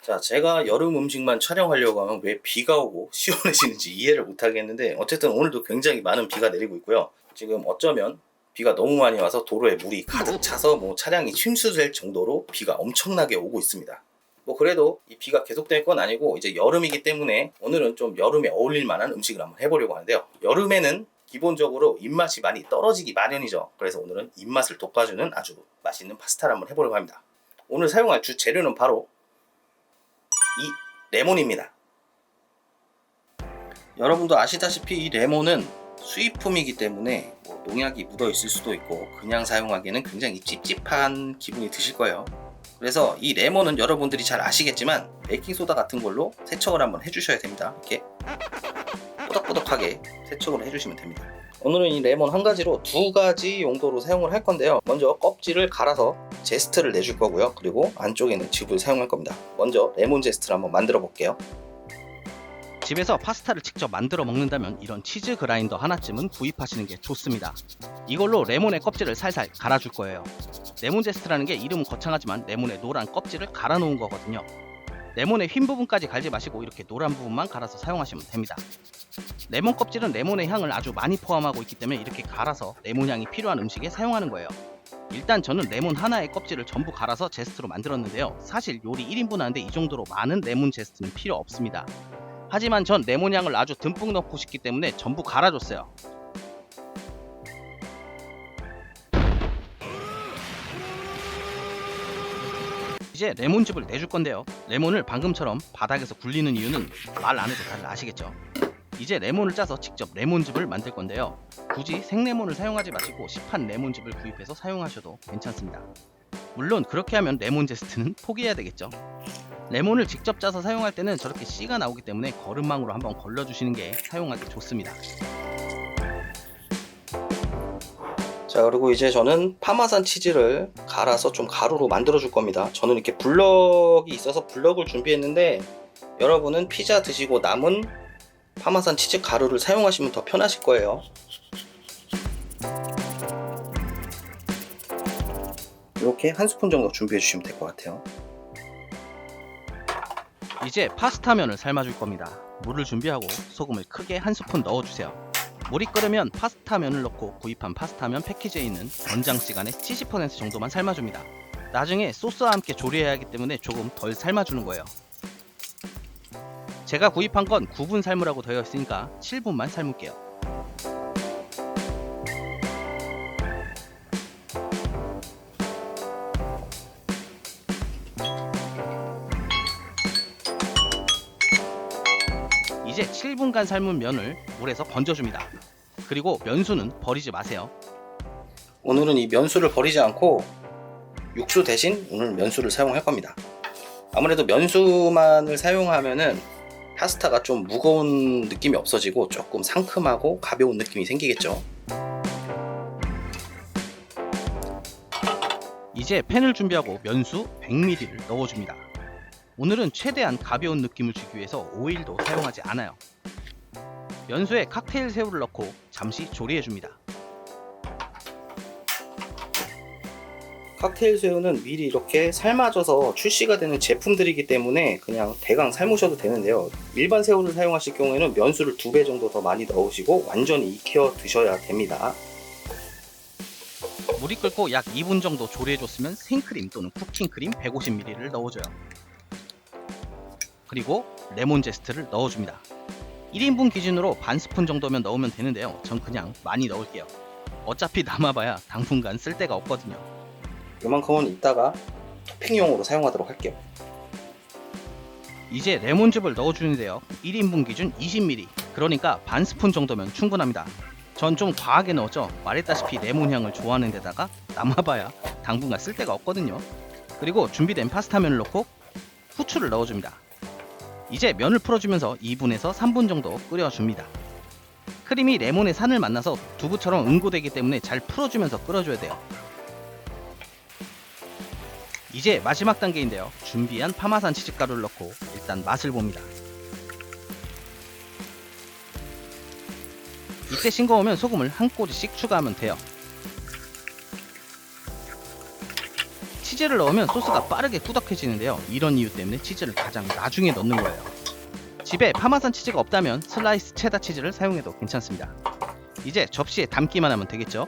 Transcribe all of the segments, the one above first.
자, 제가 여름 음식만 촬영하려고 하면 왜 비가 오고 시원해지는지 이해를 못하겠는데, 어쨌든 오늘도 굉장히 많은 비가 내리고 있고요. 지금 어쩌면 비가 너무 많이 와서 도로에 물이 가득 차서 차량이 침수될 정도로 비가 엄청나게 오고 있습니다. 그래도 이 비가 계속될 건 아니고 이제 여름이기 때문에 오늘은 좀 여름에 어울릴 만한 음식을 한번 해보려고 하는데요. 여름에는 기본적으로 입맛이 많이 떨어지기 마련이죠. 그래서 오늘은 입맛을 돋궈주는 아주 맛있는 파스타를 한번 해보려고 합니다. 오늘 사용할 주 재료는 바로 이 레몬입니다. 여러분도 아시다시피 이 레몬은 수입품이기 때문에 농약이 묻어 있을 수도 있고 그냥 사용하기에는 굉장히 찝찝한 기분이 드실 거예요. 그래서 이 레몬은 여러분들이 잘 아시겠지만 베이킹소다 같은 걸로 세척을 한번 해주셔야 됩니다. 이렇게 뽀덕뽀덕하게 세척을 해주시면 됩니다. 오늘은 이 레몬 한 가지로 두 가지 용도로 사용을 할 건데요. 먼저 껍질을 갈아서 제스트를 내줄 거고요. 그리고 안쪽에 있는 즙을 사용할 겁니다. 먼저 레몬 제스트를 한번 만들어 볼게요. 집에서 파스타를 직접 만들어 먹는다면 이런 치즈 그라인더 하나쯤은 구입하시는 게 좋습니다. 이걸로 레몬의 껍질을 살살 갈아줄 거예요. 레몬 제스트라는 게 이름은 거창하지만 레몬의 노란 껍질을 갈아 놓은 거거든요. 레몬의 흰 부분까지 갈지 마시고 이렇게 노란 부분만 갈아서 사용하시면 됩니다. 레몬 껍질은 레몬의 향을 아주 많이 포함하고 있기 때문에 이렇게 갈아서 레몬 향이 필요한 음식에 사용하는 거예요. 일단 저는 레몬 하나의 껍질을 전부 갈아서 제스트로 만들었는데요. 사실 요리 1인분 하는데 이 정도로 많은 레몬 제스트는 필요 없습니다. 하지만 전 레몬 향을 아주 듬뿍 넣고 싶기 때문에 전부 갈아줬어요. 이제 레몬즙을 내줄 건데요. 레몬을 방금처럼 바닥에서 굴리는 이유는 말 안 해도 다들 아시겠죠? 이제 레몬을 짜서 직접 레몬즙을 만들 건데요. 굳이 생레몬을 사용하지 마시고 시판 레몬즙을 구입해서 사용하셔도 괜찮습니다. 물론 그렇게 하면 레몬 제스트는 포기해야 되겠죠. 레몬을 직접 짜서 사용할 때는 저렇게 씨가 나오기 때문에 거름망으로 한번 걸러주시는 게 사용하기 좋습니다. 자, 그리고 이제 저는 파마산 치즈를 갈아서 좀 가루로 만들어 줄 겁니다. 저는 이렇게 블럭이 있어서 블럭을 준비했는데 여러분은 피자 드시고 남은 파마산 치즈 가루를 사용하시면 더 편하실 거예요. 이렇게 한 스푼 정도 준비해 주시면 될 것 같아요. 이제 파스타면을 삶아줄 겁니다. 물을 준비하고 소금을 크게 한 스푼 넣어주세요. 물이 끓으면 파스타면을 넣고 구입한 파스타면 패키지에 있는 권장시간의 70% 정도만 삶아줍니다. 나중에 소스와 함께 조리해야 하기 때문에 조금 덜 삶아주는 거예요. 제가 구입한 건 9분 삶으라고 되어 있으니까 7분만 삶을게요. 이제 7분간 삶은 면을 물에서 건져줍니다. 그리고 면수는 버리지 마세요. 오늘은 이 면수를 버리지 않고 육수 대신 오늘 면수를 사용할 겁니다. 아무래도 면수만을 사용하면은 파스타가 좀 무거운 느낌이 없어지고 조금 상큼하고 가벼운 느낌이 생기겠죠. 이제 팬을 준비하고 면수 100ml를 넣어줍니다. 오늘은 최대한 가벼운 느낌을 주기 위해서 오일도 사용하지 않아요. 면수에 칵테일 새우를 넣고 잠시 조리해줍니다. 칵테일 새우는 미리 이렇게 삶아져서 출시가 되는 제품들이기 때문에 그냥 대강 삶으셔도 되는데요. 일반 새우를 사용하실 경우에는 면수를 2배 정도 더 많이 넣으시고 완전히 익혀 드셔야 됩니다. 물이 끓고 약 2분 정도 조리해줬으면 생크림 또는 쿠킹크림 150ml를 넣어줘요. 그리고 레몬 제스트를 넣어줍니다. 1인분 기준으로 반 스푼 정도면 넣으면 되는데요. 전 그냥 많이 넣을게요. 어차피 남아봐야 당분간 쓸 데가 없거든요. 이만큼은 이따가 토핑용으로 사용하도록 할게요. 이제 레몬즙을 넣어주는데요. 1인분 기준 20ml, 그러니까 반 스푼 정도면 충분합니다. 전 좀 과하게 넣었죠. 말했다시피 레몬 향을 좋아하는 데다가 남아봐야 당분간 쓸 데가 없거든요. 그리고 준비된 파스타면을 넣고 후추를 넣어줍니다. 이제 면을 풀어주면서 2분에서 3분 정도 끓여줍니다. 크림이 레몬의 산을 만나서 두부처럼 응고되기 때문에 잘 풀어주면서 끓여줘야 돼요. 이제 마지막 단계인데요. 준비한 파마산 치즈가루를 넣고 일단 맛을 봅니다. 이때 싱거우면 소금을 한 꼬리씩 추가하면 돼요. 치즈를 넣으면 소스가 빠르게 꾸덕해지는데요. 이런 이유 때문에 치즈를 가장 나중에 넣는 거예요. 집에 파마산 치즈가 없다면 슬라이스 체다 치즈를 사용해도 괜찮습니다. 이제 접시에 담기만 하면 되겠죠.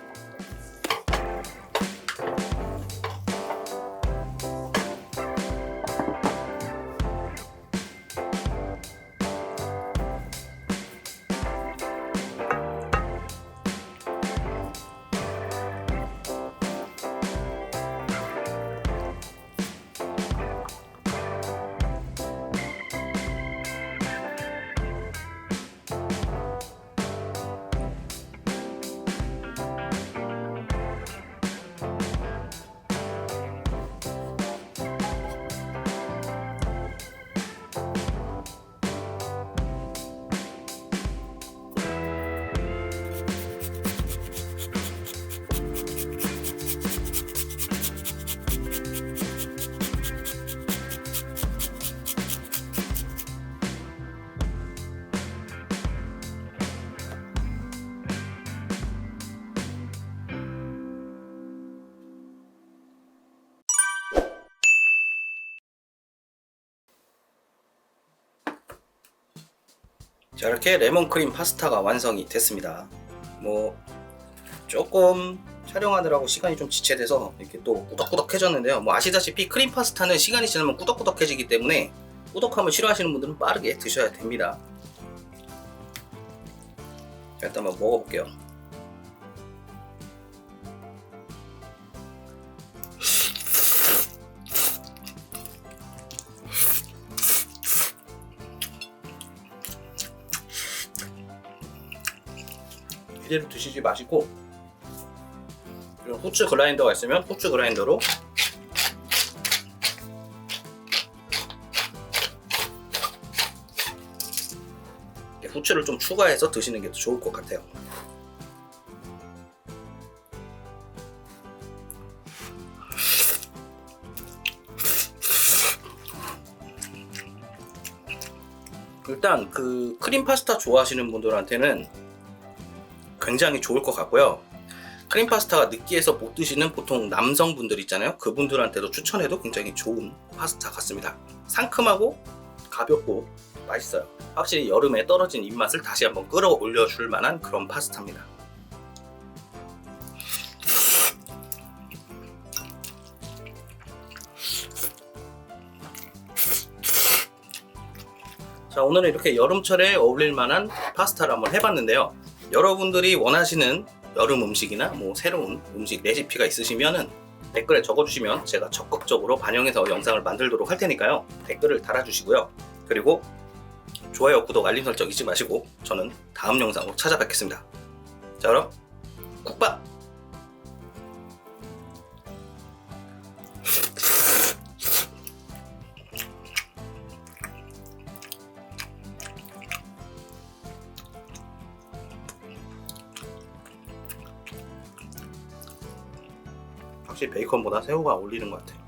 자, 이렇게 레몬크림 파스타가 완성이 됐습니다. 뭐 조금 촬영하느라고 시간이 좀 지체돼서 이렇게 또 꾸덕꾸덕해졌는데요. 뭐 아시다시피 크림 파스타는 시간이 지나면 꾸덕꾸덕해지기 때문에 꾸덕함을 싫어하시는 분들은 빠르게 드셔야 됩니다. 자, 일단 한번 먹어볼게요. 이대로 드시지 마시고, 그리고 후추 그라인더가 있으면 후추 그라인더로 후추를 좀 추가해서 드시는 게 더 좋을 것 같아요. 일단 그 크림 파스타 좋아하시는 분들한테는 굉장히 좋을 것 같고요. 크림 파스타가 느끼해서 못 드시는 보통 남성분들 있잖아요. 그분들한테도 추천해도 굉장히 좋은 파스타 같습니다. 상큼하고 가볍고 맛있어요. 확실히 여름에 떨어진 입맛을 다시 한번 끌어올려 줄 만한 그런 파스타입니다. 자, 오늘은 이렇게 여름철에 어울릴 만한 파스타를 한번 해봤는데요. 여러분들이 원하시는 여름 음식이나 뭐 새로운 음식 레시피가 있으시면은 댓글에 적어주시면 제가 적극적으로 반영해서 영상을 만들도록 할 테니까요. 댓글을 달아주시고요. 그리고 좋아요, 구독, 알림 설정 잊지 마시고 저는 다음 영상으로 찾아뵙겠습니다. 자, 그럼 국밥! 확실히 베이컨보다 새우가 어울리는 것 같아요.